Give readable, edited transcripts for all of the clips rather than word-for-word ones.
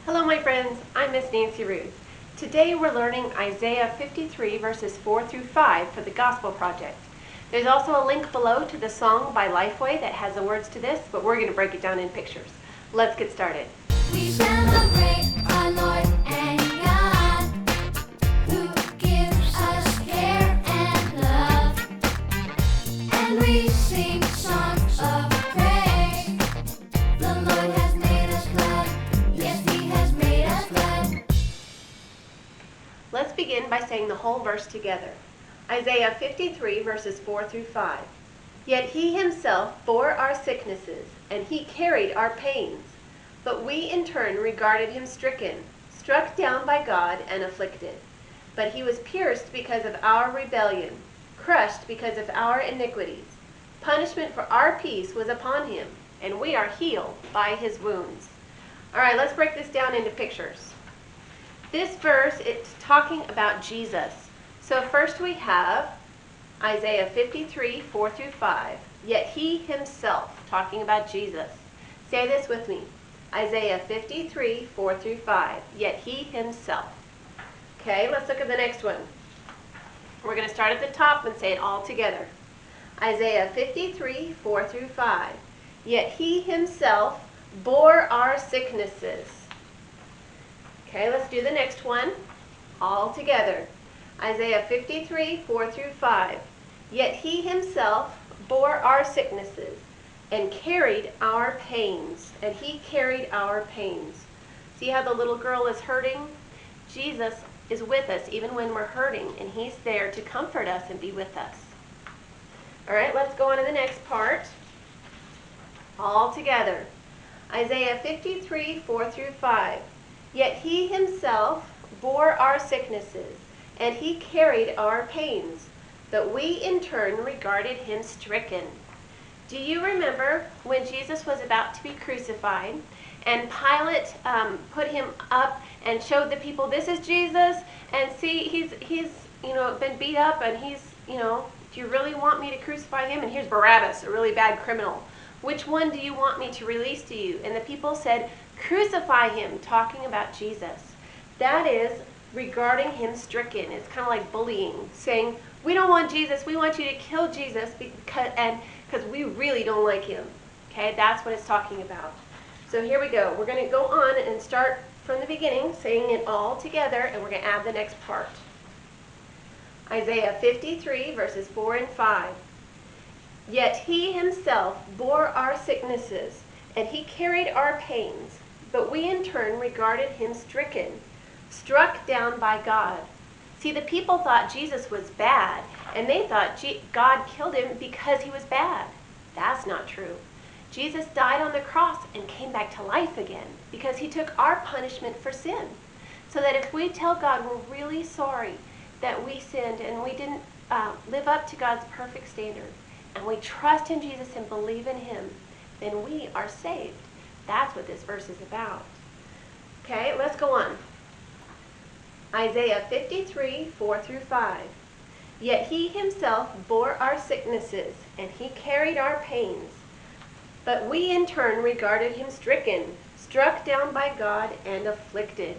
Hello my friends, I'm Miss Nancy Ruth. Today we're learning Isaiah 53 verses 4 through 5 for the Gospel Project. There's also a link below to the song by Lifeway that has the words to this, but we're going to break it down in pictures. Let's get started. We celebrate our Lord and God, who gives us care and love, and we sing songs of praise. The Lord has made us glad, yes, He has made us glad. Let's begin by saying the whole verse together. Isaiah 53 verses 4 through 5. Yet He Himself bore our sicknesses, and He carried our pains. But we in turn regarded Him stricken, struck down by God, and afflicted. But He was pierced because of our rebellion, crushed because of our iniquities. Punishment for our peace was upon Him, and we are healed by His wounds. All right, let's break this down into pictures. This verse, it's talking about Jesus. So first we have Isaiah 53, 4 through 5. Yet He Himself, talking about Jesus. Say this with me. Isaiah 53, 4 through 5. Yet He Himself. Okay, let's look at the next one. We're going to start at the top and say it all together. Isaiah 53, 4 through 5. Yet He Himself bore our sicknesses. Okay, let's do the next one. All together. Isaiah 53, 4 through 5. Yet He Himself bore our sicknesses and carried our pains. And He carried our pains. See how the little girl is hurting? Jesus is with us even when we're hurting, and He's there to comfort us and be with us. All right, let's go on to the next part. All together. Isaiah 53, 4 through 5. Yet He Himself bore our sicknesses, and He carried our pains, but we in turn regarded Him stricken. Do you remember when Jesus was about to be crucified, and Pilate put Him up and showed the people, this is Jesus, and see, he's been beat up, and do you really want me to crucify Him? And here's Barabbas, a really bad criminal. Which one do you want me to release to you? And the people said, crucify Him, talking about Jesus. That is regarding Him stricken. It's kind of like bullying, saying, we don't want Jesus, we want you to kill Jesus because we really don't like Him. Okay, that's what it's talking about. So here we go. We're going to go on and start from the beginning, saying it all together, and we're going to add the next part. Isaiah 53, verses 4 and 5. Yet He Himself bore our sicknesses, and He carried our pains, but we in turn regarded Him stricken, struck down by God. See, the people thought Jesus was bad, and they thought God killed Him because He was bad. That's not true. Jesus died on the cross and came back to life again because He took our punishment for sin. So that if we tell God we're really sorry that we sinned and we didn't live up to God's perfect standard, and we trust in Jesus and believe in Him, then we are saved. That's what this verse is about. Okay, let's go on. Isaiah 53, 4 through 5. Yet He Himself bore our sicknesses, and He carried our pains. But we in turn regarded Him stricken, struck down by God, and afflicted.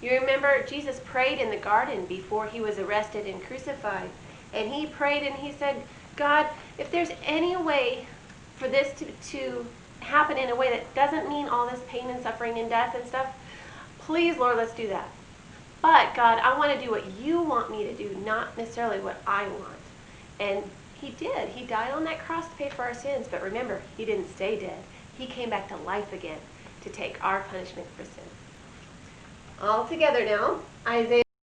You remember Jesus prayed in the garden before He was arrested and crucified. And He prayed and He said, God, if there's any way for this to happen in a way that doesn't mean all this pain and suffering and death and stuff, please, Lord, let's do that. But God, I want to do what You want me to do, not necessarily what I want. And He did. He died on that cross to pay for our sins. But remember, He didn't stay dead. He came back to life again to take our punishment for sin. All together now, Isaiah